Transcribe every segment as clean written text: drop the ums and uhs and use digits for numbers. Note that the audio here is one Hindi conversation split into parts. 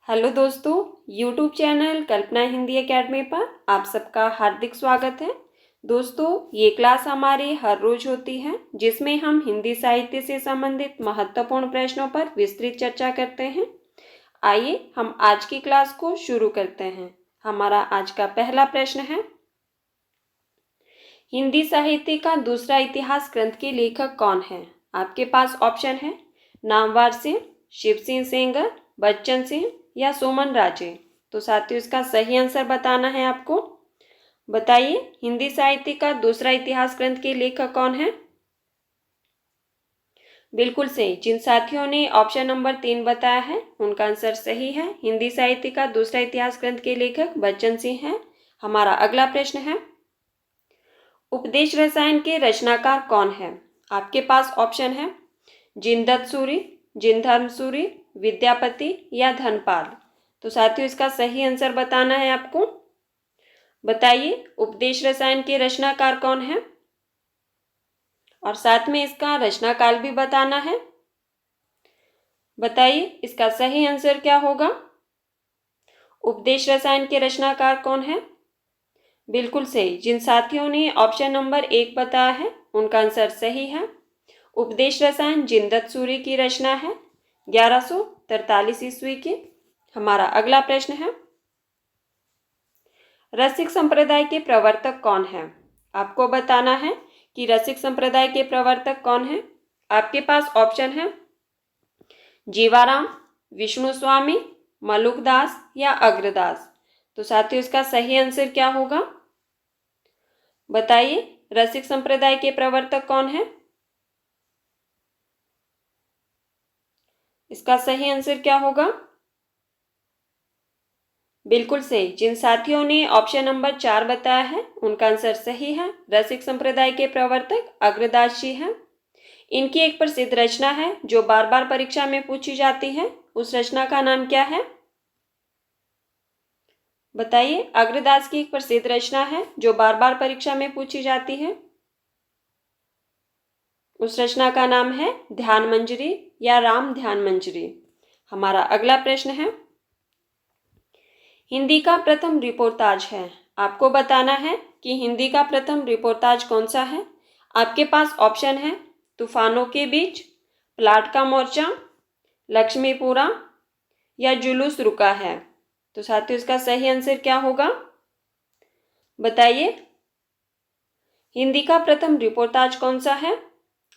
हेलो दोस्तों, यूट्यूब चैनल कल्पना हिंदी एकेडमी पर आप सबका हार्दिक स्वागत है। दोस्तों, ये क्लास हमारी हर रोज होती है जिसमें हम हिंदी साहित्य से संबंधित महत्वपूर्ण प्रश्नों पर विस्तृत चर्चा करते हैं। आइए हम आज की क्लास को शुरू करते हैं। हमारा आज का पहला प्रश्न है, हिंदी साहित्य का दूसरा इतिहास ग्रंथ के लेखक कौन है? आपके पास ऑप्शन है नामवर सिंह, शिव सिंह सेंगर, बच्चन सिंह या सोमन राजे। तो साथियों, इसका सही आंसर बताना है आपको। बताइए, हिंदी साहित्य का दूसरा इतिहास ग्रंथ के लेखक कौन है? बिल्कुल सही। जिन साथियों ने ऑप्शन नंबर 3 बताया है उनका आंसर सही है। हिंदी साहित्य का दूसरा इतिहास ग्रंथ के लेखक बच्चन सिंह हैं। हमारा अगला प्रश्न है, उपदेश रसायन के रचनाकार कौन है? आपके पास ऑप्शन है जिनदत्त सूरि, जिनधर्म सूरि, विद्यापति या धनपाल। तो साथियों, इसका सही आंसर बताना है आपको। बताइए, उपदेश रसायन के रचनाकार कौन है और साथ में इसका रचना काल भी बताना है। बताइए, इसका सही आंसर क्या होगा? उपदेश रसायन के रचनाकार कौन है? बिल्कुल सही। जिन साथियों ने ऑप्शन नंबर 1 बताया है उनका आंसर सही है। उपदेश रसायन जिनदत्त सूरि की रचना है 1143 ईस्वी की। हमारा अगला प्रश्न है, रसिक संप्रदाय के प्रवर्तक कौन है? आपको बताना है कि रसिक संप्रदाय के प्रवर्तक कौन है। आपके पास ऑप्शन है जीवाराम, विष्णु स्वामी, मलुकदास या अग्रदास। तो साथियों, इसका सही आंसर क्या होगा? बताइए, रसिक संप्रदाय के प्रवर्तक कौन है? इसका सही आंसर क्या होगा? बिल्कुल सही। जिन साथियों ने ऑप्शन नंबर 4 बताया है उनका आंसर सही है। रसिक संप्रदाय के प्रवर्तक अग्रदास जी हैं। इनकी एक प्रसिद्ध रचना है जो बार बार परीक्षा में पूछी जाती है। उस रचना का नाम क्या है? बताइए, अग्रदास की एक प्रसिद्ध रचना है जो बार बार परीक्षा में पूछी जाती है। उस रचना का नाम है ध्यान मंजरी या राम ध्यान मंजरी। हमारा अगला प्रश्न है, हिंदी का प्रथम रिपोर्ताज है। आपको बताना है कि हिंदी का प्रथम रिपोर्ताज कौन सा है। आपके पास ऑप्शन है तूफानों के बीच, प्लाट का मोर्चा, लक्ष्मीपुरा या जुलूस रुका है। तो साथियों, इसका सही आंसर क्या होगा? बताइए, हिंदी का प्रथम रिपोर्ताज कौन सा है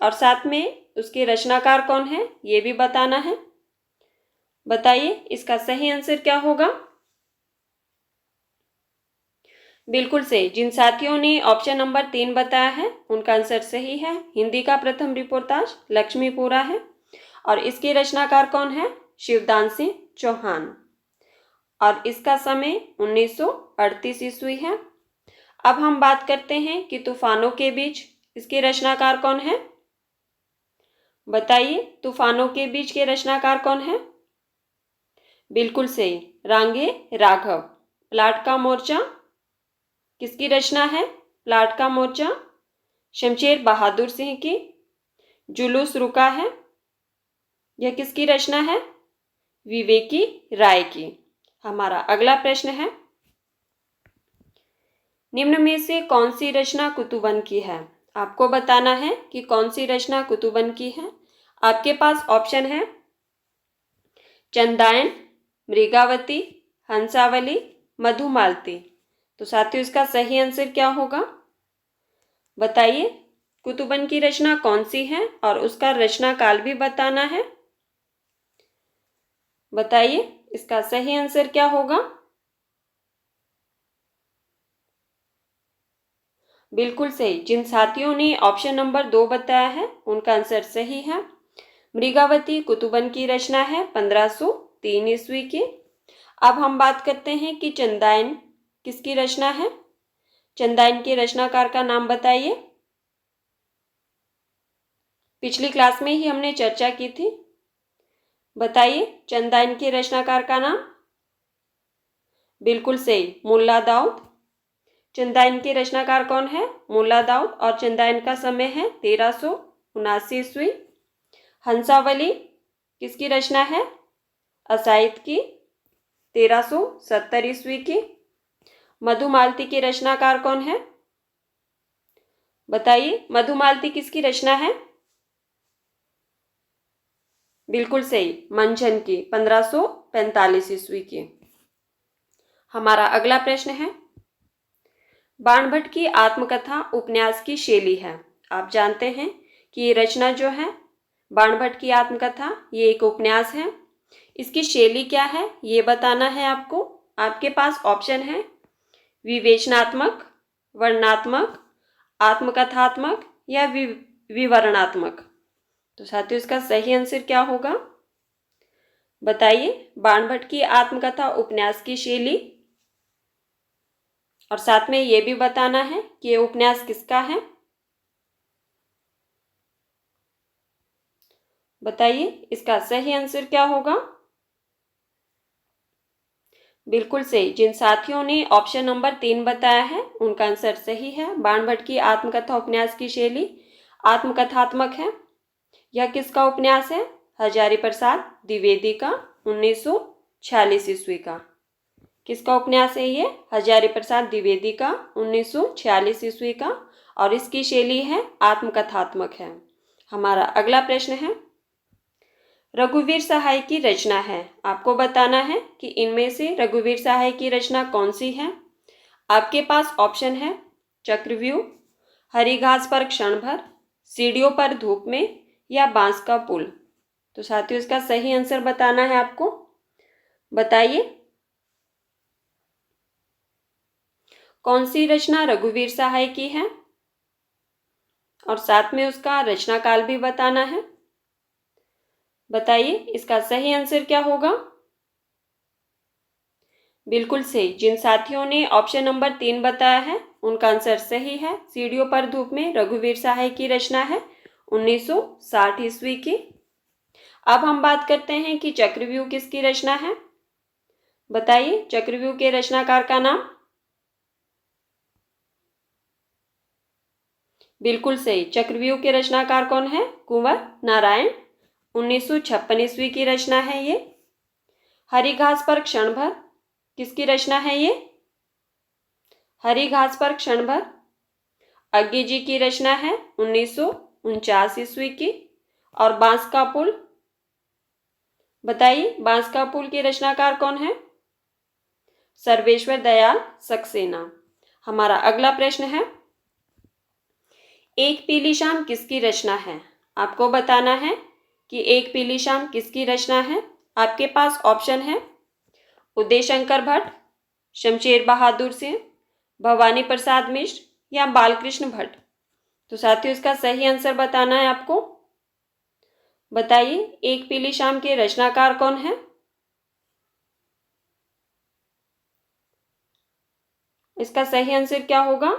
और साथ में उसके रचनाकार कौन है ये भी बताना है। बताइए, इसका सही आंसर क्या होगा? बिल्कुल सही। जिन साथियों ने ऑप्शन नंबर 3 बताया है उनका आंसर सही है। हिंदी का प्रथम रिपोर्ताज लक्ष्मीपुरा है और इसके रचनाकार कौन है? शिवदान सिंह चौहान और इसका समय 1938 ईस्वी है। अब हम बात करते हैं कि तूफानों के बीच इसके रचनाकार कौन है। बताइए, तूफानों के बीच के रचनाकार कौन है? बिल्कुल सही, रांगे राघव। प्लाट का मोर्चा किसकी रचना है? प्लाट का मोर्चा शमशेर बहादुर सिंह की। जुलूस रुका है, यह किसकी रचना है? विवेकी राय की। हमारा अगला प्रश्न है, निम्न में से कौन सी रचना कुतुबन की है? आपको बताना है कि कौन सी रचना कुतुबन की है। आपके पास ऑप्शन है चंदायन, मृगावती, हंसावली, मधुमालती। तो साथियों, इसका सही आंसर क्या होगा? बताइए, कुतुबन की रचना कौन सी है और उसका रचना काल भी बताना है। बताइए, इसका सही आंसर क्या होगा? बिल्कुल सही। जिन साथियों ने ऑप्शन नंबर 2 बताया है उनका आंसर सही है। मृगावती कुतुबन की रचना है 1503 ईस्वी की। अब हम बात करते हैं कि चंदायन किसकी रचना है। चंदायन के रचनाकार का नाम बताइए। पिछली क्लास में ही हमने चर्चा की थी। बताइए, चंदायन के रचनाकार का नाम। बिल्कुल सही, मुल्ला दाऊद। चंदायन के रचनाकार कौन है? मुल्ला दाऊद और चंदायन का समय है 1379 ईस्वी। हंसावली किसकी रचना है? असाइद की। 1370 ईस्वी की। मधुमालती की रचनाकार कौन है? बताइए, मधुमालती किसकी रचना है? बिल्कुल सही, मंझन की 1545 ईस्वी की। हमारा अगला प्रश्न है, बाणभट्ट की आत्मकथा उपन्यास की शैली है। आप जानते हैं कि ये रचना जो है बाणभट्ट की आत्मकथा, ये एक उपन्यास है। इसकी शैली क्या है ये बताना है आपको। आपके पास ऑप्शन है विवेचनात्मक, वर्णनात्मक, आत्मकथात्मक या विवरणात्मक। तो साथियों, इसका सही आंसर क्या होगा? बताइए, बाणभट्ट की आत्मकथा उपन्यास की शैली, और साथ में ये भी बताना है कि ये उपन्यास किसका है। बताइए, इसका सही आंसर क्या होगा? बिल्कुल सही, जिन साथियों ने ऑप्शन नंबर 3 बताया है उनका आंसर सही है। बाणभट्ट की आत्मकथा उपन्यास की शैली आत्मकथात्मक है। यह किसका उपन्यास है? हजारी प्रसाद द्विवेदी का, 1946 ईस्वी का। किसका उपन्यास है ये? हजारी प्रसाद द्विवेदी का, 1946 ईस्वी का, और इसकी शैली है आत्मकथात्मक है। हमारा अगला प्रश्न है, रघुवीर सहाय की रचना है। आपको बताना है कि इनमें से रघुवीर सहाय की रचना कौन सी है। आपके पास ऑप्शन है चक्रव्यूह, हरी घास पर क्षण भर, सीढ़ियों पर धूप में, या बांस का पुल। तो साथियों, इसका सही आंसर बताना है आपको। बताइए, कौन सी रचना रघुवीर सहाय की है, और साथ में उसका रचना काल भी बताना है। बताइए, इसका सही आंसर क्या होगा? बिल्कुल सही, जिन साथियों ने ऑप्शन नंबर 3 बताया है उनका आंसर सही है। सीढ़ियों पर धूप में रघुवीर सहाय की रचना है 1960 ईस्वी की। अब हम बात करते हैं कि चक्रव्यूह किसकी रचना है। बताइए, चक्रव्यूह के रचनाकार का नाम। बिल्कुल सही, चक्रव्यूह के रचनाकार कौन है? कुंवर नारायण, 1956 ईस्वी की रचना है ये। हरी घास पर क्षण भर किसकी रचना है ये? हरी घास पर क्षण भर अज्ञे जी की रचना है 1949 ईस्वी की। और बांस का पुल, बताइए, बांस का पुल के रचनाकार कौन है? सर्वेश्वर दयाल सक्सेना। हमारा अगला प्रश्न है, एक पीली शाम किसकी रचना है। आपको बताना है कि एक पीली शाम किसकी रचना है। आपके पास ऑप्शन है उदय शंकर भट्ट, शमशेर बहादुर सिंह, भवानी प्रसाद मिश्र, या बालकृष्ण भट्ट। तो साथियों, इसका सही आंसर बताना है आपको। बताइए, एक पीली शाम के रचनाकार कौन है? इसका सही आंसर क्या होगा?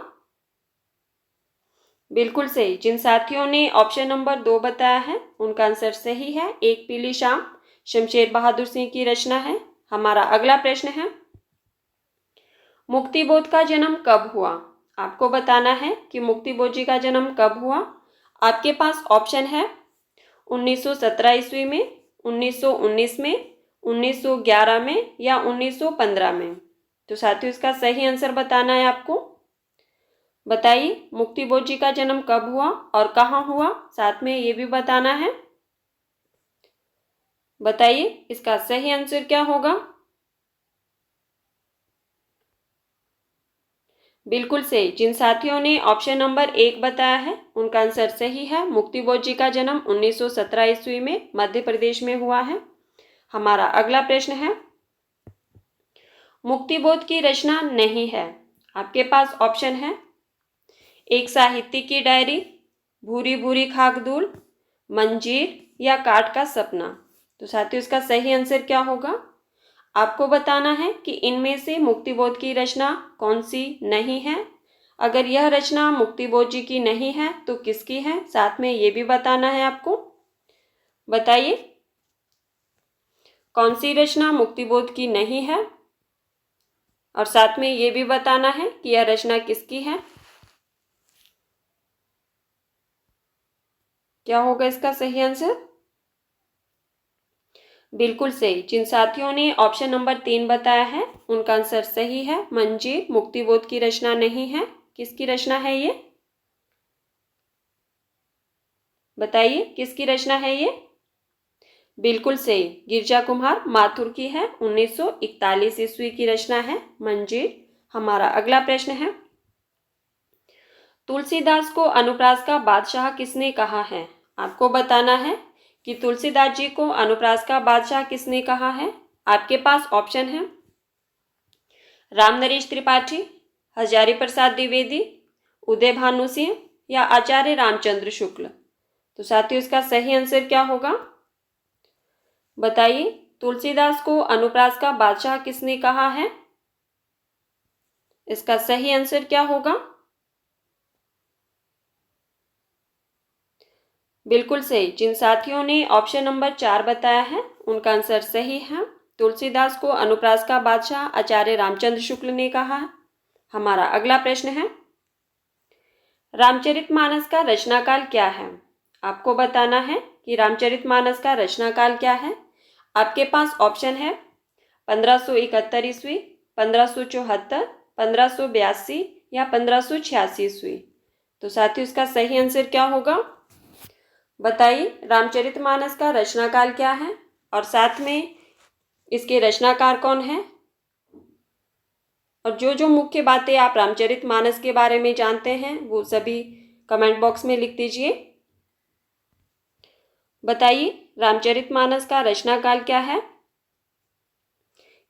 बिल्कुल सही, जिन साथियों ने ऑप्शन नंबर 2 बताया है उनका आंसर सही है। एक पीली शाम शमशेर बहादुर सिंह की रचना है। हमारा अगला प्रश्न है, मुक्तिबोध का जन्म कब हुआ। आपको बताना है कि मुक्तिबोध जी का जन्म कब हुआ। आपके पास ऑप्शन है 1917 ईस्वी में, 1919 में, 1911 में, या 1915 में। तो साथियों, इसका सही आंसर बताना है आपको। बताइए, मुक्तिबोध जी का जन्म कब हुआ और कहाँ हुआ, साथ में ये भी बताना है। बताइए, इसका सही आंसर क्या होगा? बिल्कुल सही, जिन साथियों ने ऑप्शन नंबर 1 बताया है उनका आंसर सही है। मुक्तिबोध जी का जन्म 1917 ईस्वी में मध्य प्रदेश में हुआ है। हमारा अगला प्रश्न है, मुक्तिबोध की रचना नहीं है। आपके पास ऑप्शन है एक साहित्य की डायरी, भूरी भूरी खाकदूल, मंजीर, या काठ का सपना। तो साथियों, इसका सही आंसर क्या होगा? आपको बताना है कि इनमें से मुक्तिबोध की रचना कौन सी नहीं है। अगर यह रचना मुक्तिबोध जी की नहीं है तो किसकी है, साथ में ये भी बताना है आपको। बताइए, कौन सी रचना मुक्तिबोध की नहीं है, और साथ में ये भी बताना है कि यह रचना किसकी है। क्या होगा इसका सही आंसर? बिल्कुल सही। जिन साथियों ने ऑप्शन नंबर 3 बताया है उनका आंसर सही है। मंजीर मुक्तिबोध की रचना नहीं है। किसकी रचना है ये? बताइए किसकी रचना है ये? बिल्कुल सही, गिरजा कुमार माथुर की है। 1941 ईस्वी की रचना है मंजीर। हमारा अगला प्रश्न है, तुलसीदास को अनुप्रास का बादशाह किसने कहा है? आपको बताना है कि तुलसीदास जी को अनुप्रास का बादशाह किसने कहा है। आपके पास ऑप्शन है राम नरेश त्रिपाठी, हजारी प्रसाद द्विवेदी, उदय भानु सिंह या आचार्य रामचंद्र शुक्ल। तो साथियों इसका सही आंसर क्या होगा? बताइए तुलसीदास को अनुप्रास का बादशाह किसने कहा है? इसका सही आंसर क्या होगा? बिल्कुल सही। जिन साथियों ने ऑप्शन नंबर 4 बताया है उनका आंसर सही है। तुलसीदास को अनुप्रास का बादशाह आचार्य रामचंद्र शुक्ल ने कहा है। हमारा अगला प्रश्न है, रामचरितमानस का रचनाकाल क्या है? आपको बताना है कि रामचरितमानस का रचनाकाल क्या है। आपके पास ऑप्शन है 1571 ईस्वी, 1574, 1582 या 1586 ईस्वी। तो साथियों इसका सही आंसर क्या होगा? बताइए रामचरितमानस का रचनाकाल क्या है और साथ में इसके रचनाकार कौन है, और जो जो मुख्य बातें आप रामचरितमानस के बारे में जानते हैं वो सभी कमेंट बॉक्स में लिख दीजिए। बताइए रामचरितमानस का रचनाकाल क्या है,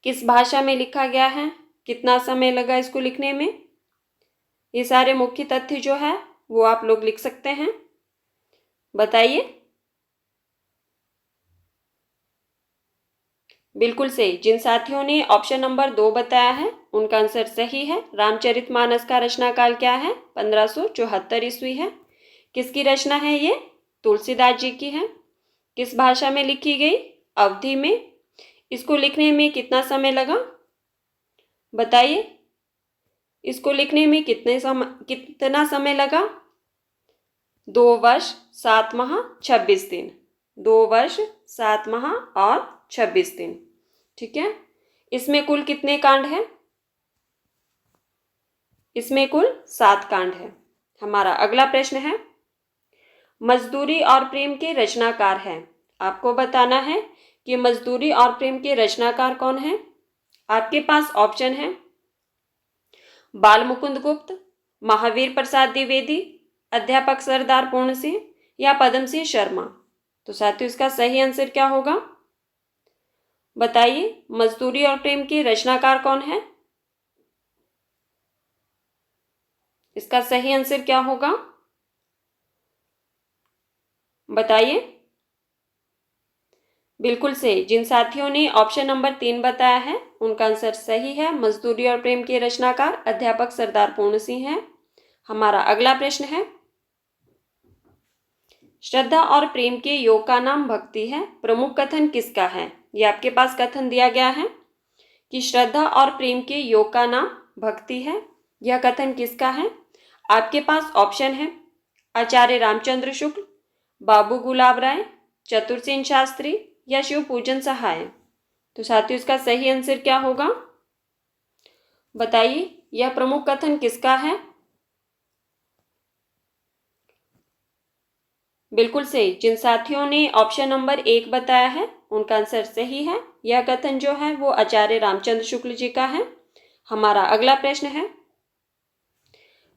किस भाषा में लिखा गया है, कितना समय लगा इसको लिखने में। ये सारे मुख्य तथ्य जो है वो आप लोग लिख सकते हैं। बताइए। बिल्कुल सही। जिन साथियों ने ऑप्शन नंबर 2 बताया है उनका आंसर सही है। रामचरितमानस का रचनाकाल क्या है? 1574 ईस्वी है। किसकी रचना है ये? तुलसीदास जी की है। किस भाषा में लिखी गई? अवधी में। इसको लिखने में कितना समय लगा? बताइए इसको लिखने में कितना समय लगा? 2 वर्ष 7 माह 26 दिन। 2 वर्ष 7 माह और 26 दिन। ठीक है। इसमें कुल कितने कांड हैं? इसमें कुल 7 कांड है। हमारा अगला प्रश्न है, मजदूरी और प्रेम के रचनाकार हैं। आपको बताना है कि मजदूरी और प्रेम के रचनाकार कौन हैं। आपके पास ऑप्शन है बाल मुकुंद गुप्त, महावीर प्रसाद द्विवेदी, अध्यापक सरदार पूर्ण सिंह या पदम सिंह शर्मा। तो साथियों इसका सही आंसर क्या होगा? बताइए मजदूरी और प्रेम के रचनाकार कौन है? इसका सही आंसर क्या होगा? बताइए। बिल्कुल सही। जिन साथियों ने ऑप्शन नंबर 3 बताया है उनका आंसर सही है। मजदूरी और प्रेम के रचनाकार अध्यापक सरदार पूर्ण सिंह हैं। हमारा अगला प्रश्न है, श्रद्धा और प्रेम के योग का नाम भक्ति है। प्रमुख कथन किसका है? ये आपके पास कथन दिया गया है कि श्रद्धा और प्रेम के योग का नाम भक्ति है। यह कथन किसका है? आपके पास ऑप्शन है आचार्य रामचंद्र शुक्ल, बाबू गुलाब राय, चतुरसेन शास्त्री या शिव पूजन सहाय। तो साथियों इसका सही आंसर क्या होगा? बताइए यह प्रमुख कथन किसका है? बिल्कुल सही। जिन साथियों ने ऑप्शन नंबर 1 बताया है उनका आंसर सही है। यह कथन जो है वो आचार्य रामचंद्र शुक्ल जी का है। हमारा अगला प्रश्न है,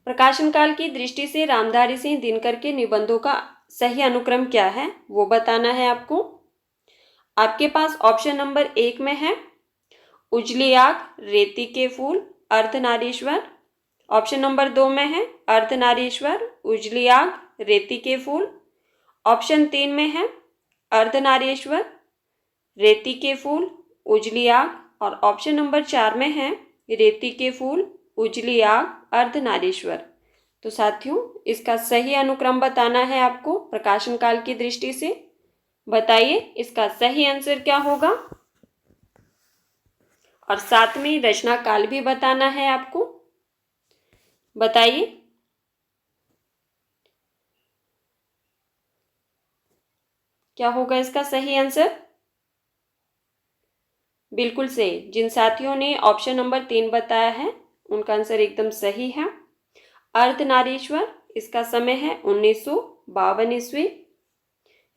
प्रकाशन काल की दृष्टि से रामधारी सिंह दिनकर के निबंधों का सही अनुक्रम क्या है वो बताना है आपको। आपके पास ऑप्शन नंबर 1 में है उजली आग, रेती के फूल, अर्धनारीश्वर। ऑप्शन नंबर 2 में है अर्धनारीश्वर, उजली आग, रेती के फूल। ऑप्शन 3 में है अर्धनारीश्वर, रेती के फूल, उजली आग, और ऑप्शन नंबर 4 में है रेती के फूल, उजली आग, अर्धनारीश्वर। तो साथियों इसका सही अनुक्रम बताना है आपको प्रकाशन काल की दृष्टि से। बताइए इसका सही आंसर क्या होगा, और साथ में रचना काल भी बताना है आपको। बताइए। क्या होगा इसका सही आंसर? बिल्कुल सही। जिन साथियों ने ऑप्शन नंबर 3 बताया है उनका आंसर एकदम सही है। अर्धनारीश्वर, इसका समय है 1952 ईस्वी।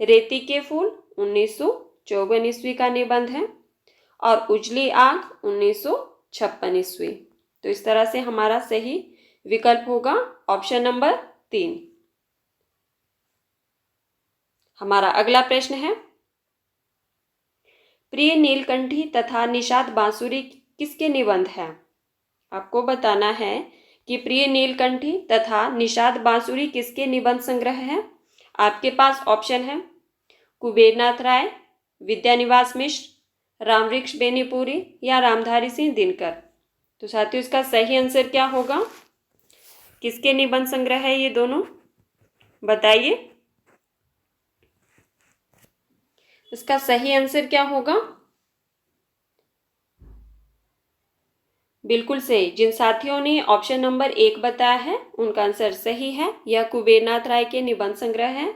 रेती के फूल 1954 ईस्वी का निबंध है। और उजली आग 1956 ईस्वी। तो इस तरह से हमारा सही विकल्प होगा ऑप्शन नंबर 3। हमारा अगला प्रश्न है, प्रिय नीलकंठी तथा निषाद बांसुरी किसके निबंध हैं? आपको बताना है कि प्रिय नीलकंठी तथा निषाद बांसुरी किसके निबंध संग्रह है। आपके पास ऑप्शन है कुबेरनाथ राय, विद्यानिवास मिश्र, रामवृक्ष बेनीपुरी या रामधारी सिंह दिनकर। तो साथियों इसका सही आंसर क्या होगा? किसके निबंध संग्रह है ये दोनों, बताइए। इसका सही आंसर क्या होगा? बिल्कुल सही। जिन साथियों ने ऑप्शन नंबर 1 बताया है उनका आंसर सही है। यह कुबेरनाथ राय के निबंध संग्रह है।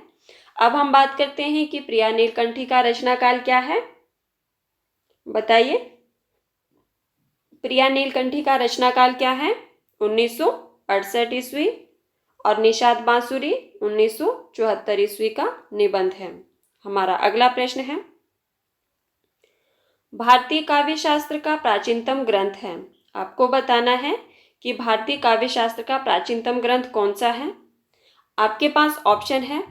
अब हम बात करते हैं कि प्रिया नीलकंठी का रचना काल क्या है, बताइए। प्रिया नीलकंठी का रचना काल क्या है? 1968 ईस्वी। और निषाद बांसुरी 1974 ईस्वी का निबंध है। हमारा अगला प्रश्न है, भारतीय काव्य शास्त्र का प्राचीनतम ग्रंथ है। आपको बताना है कि भारतीय काव्य शास्त्र का प्राचीनतम ग्रंथ कौन सा है। आपके पास ऑप्शन है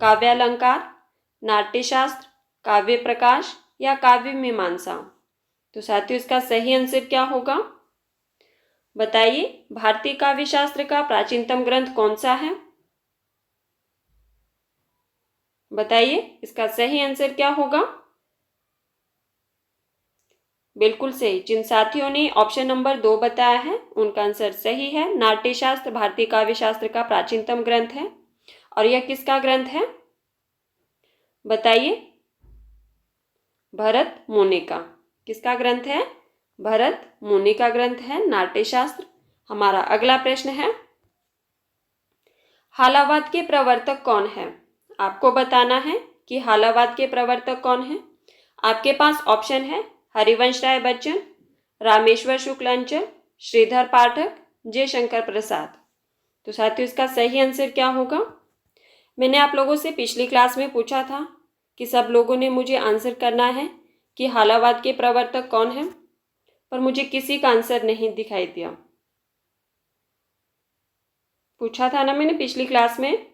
काव्यालंकार, नाट्यशास्त्र, काव्य प्रकाश या काव्य मीमांसा। तो साथियों इसका सही आंसर क्या होगा, बताइए। भारतीय काव्य शास्त्र का प्राचीनतम ग्रंथ कौन सा है, बताइए। इसका सही आंसर क्या होगा? बिल्कुल सही। जिन साथियों ने ऑप्शन नंबर 2 बताया है उनका आंसर सही है। नाट्यशास्त्र भारतीय काव्य शास्त्र का प्राचीनतम ग्रंथ है। और यह किसका ग्रंथ है, बताइए। भरत मुनि का। किसका ग्रंथ है? भरत मुनि का ग्रंथ है नाट्यशास्त्र। हमारा अगला प्रश्न है, हालावाद के प्रवर्तक कौन है? आपको बताना है कि हालावाद के प्रवर्तक कौन है। आपके पास ऑप्शन है हरिवंश राय बच्चन, रामेश्वर शुक्लांचल, श्रीधर पाठक, जयशंकर प्रसाद। तो साथियों इसका सही आंसर क्या होगा? मैंने आप लोगों से पिछली क्लास में पूछा था कि सब लोगों ने मुझे आंसर करना है कि हालावाद के प्रवर्तक कौन है, पर मुझे किसी का आंसर नहीं दिखाई दिया। पूछा था ना मैंने पिछली क्लास में,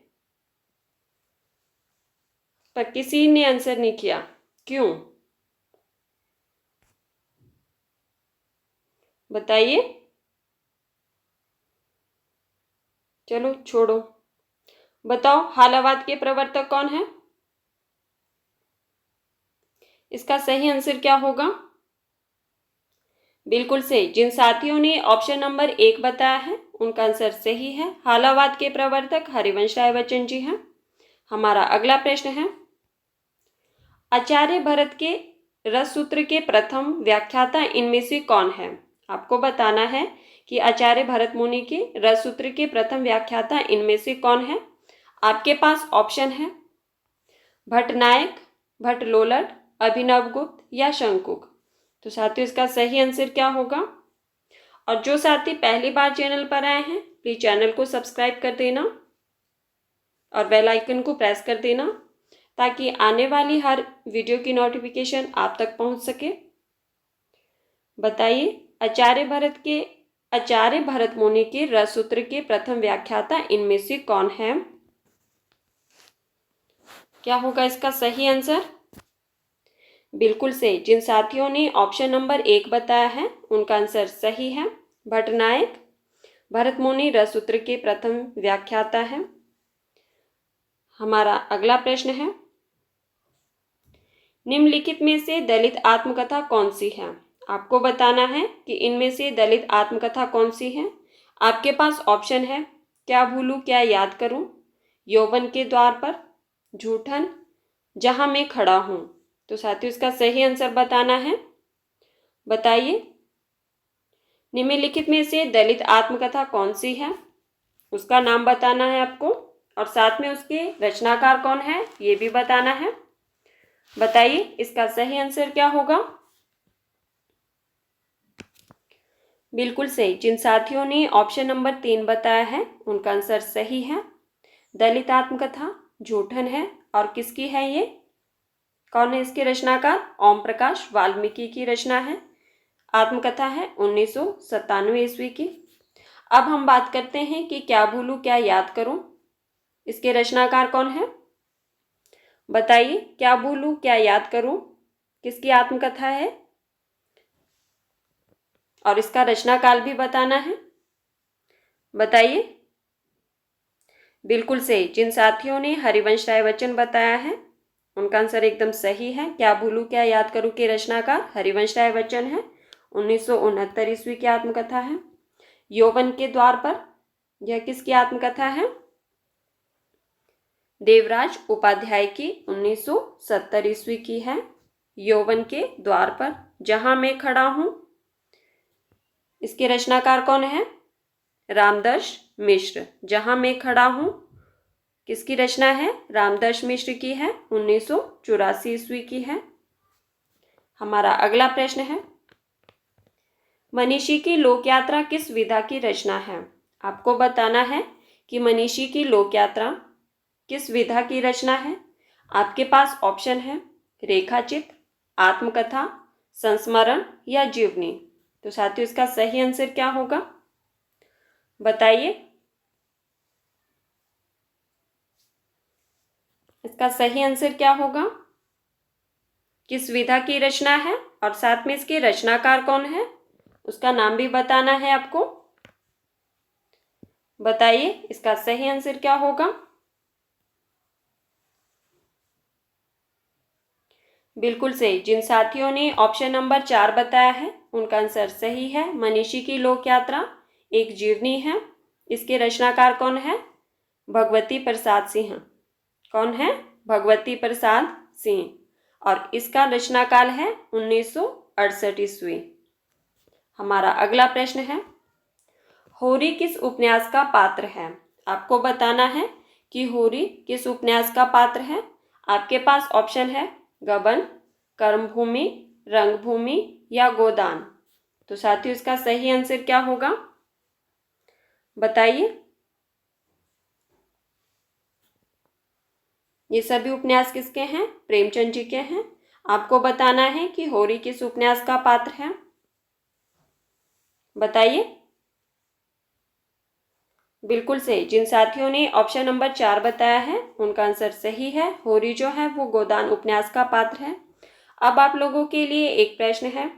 पर किसी ने आंसर नहीं किया, क्यों, बताइए। चलो छोड़ो, बताओ हालावाद के प्रवर्तक कौन है। इसका सही आंसर क्या होगा? बिल्कुल सही। जिन साथियों ने ऑप्शन नंबर 1 बताया है उनका आंसर सही है। हालावाद के प्रवर्तक हरिवंश राय बच्चन जी हैं। हमारा अगला प्रश्न है, आचार्य भरत के रस सूत्र के प्रथम व्याख्याता इनमें से कौन है। आपको बताना है कि आचार्य भरत मुनि के रस सूत्र के प्रथम व्याख्याता इनमें से कौन है। आपके पास ऑप्शन है भट्टनायक, भट्टलोलट, अभिनवगुप्त या शंकुक। तो साथियों इसका सही आंसर क्या होगा? और जो साथी पहली बार चैनल पर आए हैं प्लीज चैनल को सब्सक्राइब कर देना और बेल आइकन को प्रेस कर देना ताकि आने वाली हर वीडियो की नोटिफिकेशन आप तक पहुंच सके। बताइए, आचार्य भरत मुनि के रस सूत्र के प्रथम व्याख्याता इनमें से कौन है। क्या होगा इसका सही आंसर? बिल्कुल सही। जिन साथियों ने ऑप्शन नंबर 1 बताया है उनका आंसर सही है। भट्टनायक भरत मुनि रस सूत्र के प्रथम व्याख्याता है। हमारा अगला प्रश्न है, निम्नलिखित में से दलित आत्मकथा कौन सी है। आपको बताना है कि इनमें से दलित आत्मकथा कौन सी है। आपके पास ऑप्शन है क्या भूलूं क्या याद करूं, यौवन के द्वार पर, झूठन, जहां मैं खड़ा हूं। तो साथियों इसका सही आंसर बताना है, बताइए। निम्नलिखित में से दलित आत्मकथा कौन सी है, उसका नाम बताना है आपको और साथ में उसके रचनाकार कौन है ये भी बताना है। बताइए इसका सही आंसर क्या होगा। बिल्कुल सही। जिन साथियों ने ऑप्शन नंबर 3 बताया है उनका आंसर सही है। दलित आत्मकथा जूठन है। और किसकी है ये? कौन है इसके रचनाकार? ओम प्रकाश वाल्मीकि की रचना है। आत्मकथा है 1997 ईस्वी की। अब हम बात करते हैं कि क्या भूलूं क्या याद करूं। इसके रचनाकार कौन है? बताइए। क्या भूलूं क्या याद करूं किसकी आत्मकथा है? और इसका रचना काल भी बताना है। बताइए। बिल्कुल सही। जिन साथियों ने हरिवंश राय बच्चन बताया है उनका आंसर एकदम सही है। क्या भूलूं क्या याद करूं के रचनाकार हरिवंश राय बच्चन है। 1969 ईस्वी की आत्मकथा है। यौवन के द्वार पर, यह किसकी आत्मकथा है? देवराज उपाध्याय की 1970 ईस्वी की है। यौवन के द्वार पर, जहां मैं खड़ा हूं, इसके रचनाकार कौन है? रामदर्श मिश्र। जहां मैं खड़ा हूं किसकी रचना है? रामदर्श मिश्र की है। 1984 ईस्वी की है। हमारा अगला प्रश्न है, मनीषी की लोक यात्रा किस विधा की रचना है? आपको बताना है कि मनीषी की लोक यात्रा किस विधा की रचना है। आपके पास ऑप्शन है रेखाचित्र, आत्मकथा, संस्मरण या जीवनी। तो साथियों इसका सही आंसर क्या होगा? बताइए। इसका सही आंसर क्या होगा? किस विधा की रचना है और साथ में इसके रचनाकार कौन है उसका नाम भी बताना है आपको। बताइए इसका सही आंसर क्या होगा? बिल्कुल सही। जिन साथियों ने ऑप्शन नंबर 4 बताया है उनका आंसर सही है। मनीषी की लोक यात्रा एक जीवनी है। इसके रचनाकार कौन है? भगवती प्रसाद सिंह। कौन है? भगवती प्रसाद सिंह। और इसका रचनाकाल है 1968 ईस्वी। हमारा अगला प्रश्न है, होरी किस उपन्यास का पात्र है? आपको बताना है कि होरी किस उपन्यास का पात्र है। आपके पास ऑप्शन है गबन, कर्मभूमि, रंगभूमि या गोदान। तो साथियों इसका सही आंसर क्या होगा? बताइए। ये सभी उपन्यास किसके हैं? प्रेमचंद जी के हैं। आपको बताना है कि होरी किस उपन्यास का पात्र है। बताइए। बिल्कुल सही। जिन साथियों ने ऑप्शन नंबर 4 बताया है उनका आंसर सही है। होरी जो है वो गोदान उपन्यास का पात्र है। अब आप लोगों के लिए एक प्रश्न है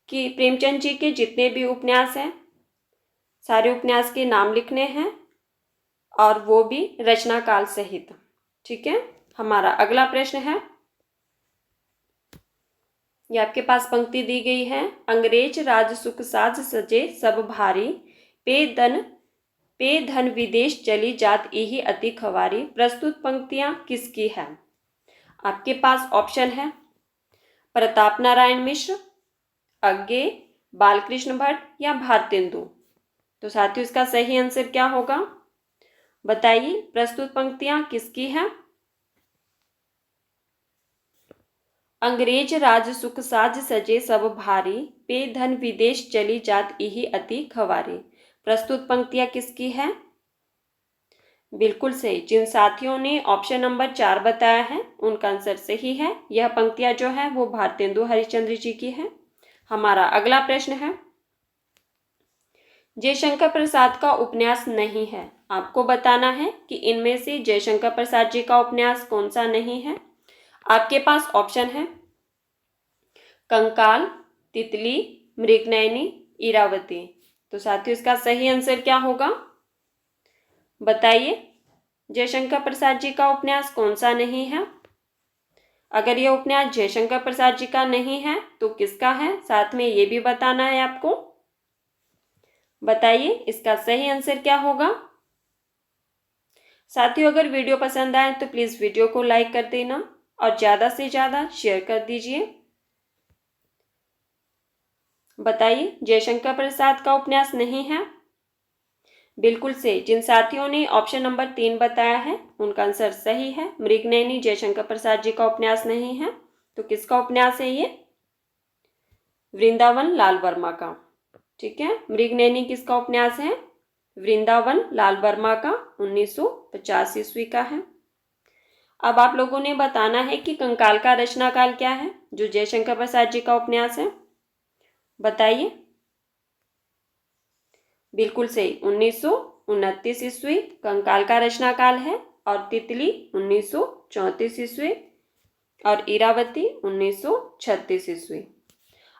कि प्रेमचंद जी के जितने भी उपन्यास हैं सारे उपन्यास के नाम लिखने हैं और वो भी रचना काल सहित। ठीक है। हमारा अगला प्रश्न है, ये आपके पास पंक्ति दी गई है, अंग्रेज राज सुख साज सजे सब भारी, पे धन विदेश चली जात यही अति खवारी। प्रस्तुत पंक्तियां किसकी है? आपके पास ऑप्शन है प्रताप नारायण मिश्र, अज्ञे, बालकृष्ण भट्ट या भारतेंदु। तो साथियों इसका सही आंसर क्या होगा? बताइए। प्रस्तुत पंक्तियां किसकी हैं? अंग्रेज राज सुख साज सजे सब भारी, पे धन विदेश चली जात यही अति खवारी। प्रस्तुत पंक्तियां किसकी है? बिल्कुल सही। जिन साथियों ने ऑप्शन नंबर 4 बताया है उनका आंसर सही है। यह पंक्तियां जो है वो भारतेंदु हरिश्चंद्र जी की है। हमारा अगला प्रश्न है, जयशंकर प्रसाद का उपन्यास नहीं है। आपको बताना है कि इनमें से जयशंकर प्रसाद जी का उपन्यास कौन सा नहीं है। आपके पास ऑप्शन है कंकाल, तितली, मृगनयनी, इरावती। तो साथियों इसका सही आंसर क्या होगा? बताइए। जयशंकर प्रसाद जी का उपन्यास कौन सा नहीं है? अगर यह उपन्यास जयशंकर प्रसाद जी का नहीं है तो किसका है, साथ में ये भी बताना है आपको। बताइए इसका सही आंसर क्या होगा। साथियों अगर वीडियो पसंद आए तो प्लीज वीडियो को लाइक कर देना और ज्यादा से ज्यादा शेयर कर दीजिए। बताइए जयशंकर प्रसाद का उपन्यास नहीं है। बिल्कुल से। जिन साथियों ने ऑप्शन नंबर 3 बताया है उनका आंसर सही है। मृगनयनी जयशंकर प्रसाद जी का उपन्यास नहीं है। तो किसका उपन्यास है ये? वृंदावन लाल वर्मा का। ठीक है। मृगनयनी किसका उपन्यास है? वृंदावन लाल वर्मा का 1950 ईस्वी का है। अब आप लोगों ने बताना है कि कंकाल का रचनाकाल क्या है, जो जयशंकर प्रसाद जी का उपन्यास है। बताइए। बिल्कुल सही, 1929 ईस्वी कंकाल का रचनाकाल है। और तितली 1934 ईस्वी और इरावती 1936 ईस्वी।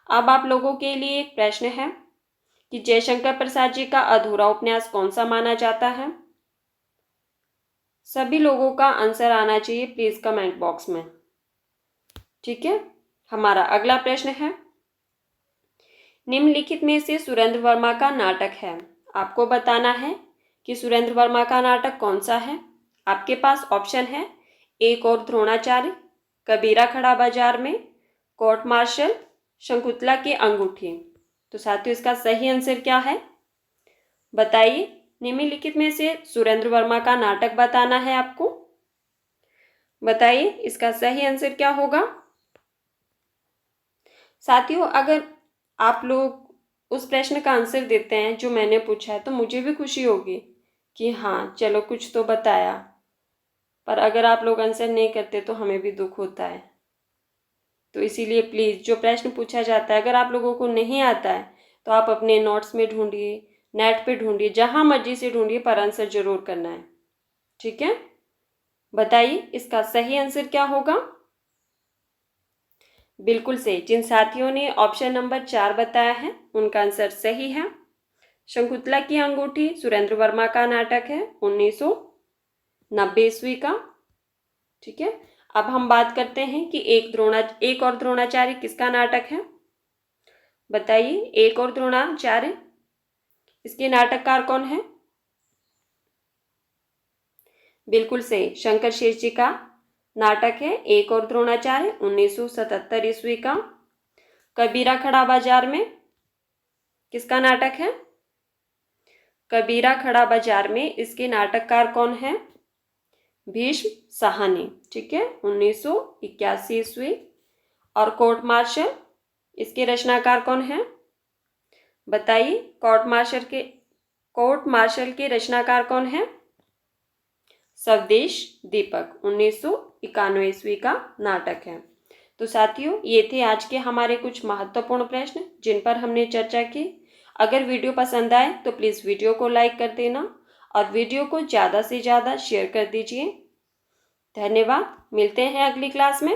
अब आप लोगों के लिए एक प्रश्न है कि जयशंकर प्रसाद जी का अधूरा उपन्यास कौन सा माना जाता है? सभी लोगों का आंसर आना चाहिए प्लीज कमेंट बॉक्स में। ठीक है। हमारा अगला प्रश्न है, निम्नलिखित में से सुरेंद्र वर्मा का नाटक है। आपको बताना है कि सुरेंद्र वर्मा का नाटक कौन सा है। आपके पास ऑप्शन है, एक और द्रोणाचार्य, कबीरा खड़ा बाजार में, कोर्ट मार्शल, शकुंतला की अंगूठी। तो साथियों इसका सही आंसर क्या है? बताइए। निम्नलिखित में से सुरेंद्र वर्मा का नाटक बताना है आपको। बताइए इसका सही आंसर क्या होगा। साथियों अगर आप लोग उस प्रश्न का आंसर देते हैं जो मैंने पूछा है तो मुझे भी खुशी होगी कि हाँ चलो कुछ तो बताया। पर अगर आप लोग आंसर नहीं करते तो हमें भी दुख होता है। तो इसीलिए प्लीज़ जो प्रश्न पूछा जाता है अगर आप लोगों को नहीं आता है तो आप अपने नोट्स में ढूंढिए, नेट पे ढूंढिए, जहाँ मर्जी से ढूंढिए, पर आंसर जरूर करना है। ठीक है। बताइए इसका सही आंसर क्या होगा। बिल्कुल सही, जिन साथियों ने ऑप्शन नंबर 4 बताया है उनका आंसर सही है। शकुंतला की अंगूठी सुरेंद्र वर्मा का नाटक है 1990 ईस्वी का। ठीक है। अब हम बात करते हैं कि एक और द्रोणाचार्य किसका नाटक है। बताइए एक और द्रोणाचार्य, इसके नाटककार कौन है। बिल्कुल सही, शंकर शेष जी का नाटक है एक और द्रोणाचार्य 1977 ईस्वी का। कबीरा खड़ा बाजार में किसका नाटक है। कबीरा खड़ा बाजार में इसके नाटककार कौन है। भीष्म साहनी। ठीक है, 1981 ईस्वी। और कोर्ट मार्शल, इसके रचनाकार कौन है। बताइए कोर्ट मार्शल के रचनाकार कौन है। स्वदेश दीपक 1991 ईस्वी का नाटक है। तो साथियों ये थे आज के हमारे कुछ महत्वपूर्ण प्रश्न जिन पर हमने चर्चा की। अगर वीडियो पसंद आए तो प्लीज़ वीडियो को लाइक कर देना और वीडियो को ज़्यादा से ज़्यादा शेयर कर दीजिए। धन्यवाद। मिलते हैं अगली क्लास में।